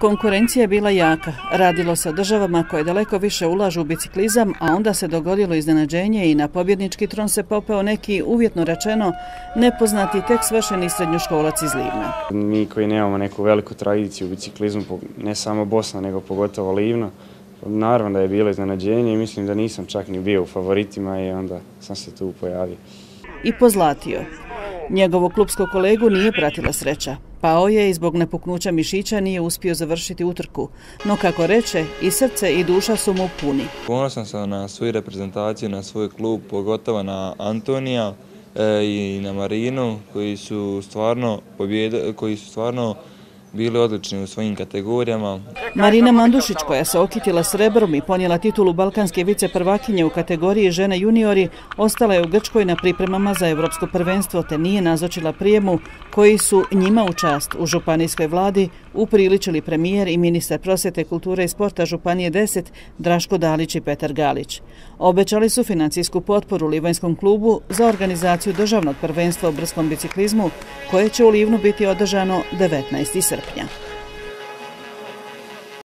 Konkurencija je bila jaka. Radilo se o državama koje daleko više ulažu u biciklizam, a onda se dogodilo iznenađenje i na pobjednički tron se popeo neki, uvjetno rečeno, nepoznati tek svršeni srednjoškolac iz Livna. Mi koji nemamo neku veliku tradiciju u biciklizmu, ne samo Bosna, nego pogotovo Livno, naravno da je bilo iznenađenje i mislim da nisam čak ni bio u favoritima i onda sam se tu pojavio. I pozlatio. Njegovog klupskog kolegu nije pratila sreća. Pao je i zbog nepuknuća mišića nije uspio završiti utrku. No kako reče, i srce i duša su mu puni. Ponosan sam na svoju reprezentaciju, na svoj klub, pogotovo na Antonija i na Marinu koji su stvarno bili odlični u svojim kategorijama. Marina Mandušić, koja se okitila srebrom i ponijela titulu balkanske viceprvakinje u kategoriji žene juniori, ostala je u Grčkoj na pripremama za Europsko prvenstvo te nije nazočila prijemu koji su njima u čast u županijskoj vladi upriličili premijer i ministar prosvjete, kulture i sporta Županije 10 Draško Dalić i Petar Galić. Obećali su financijsku potporu Livanjskom klubu za organizaciju državnog prvenstva u brskom biciklizmu koje će u Livnu biti održano 19. srpnja.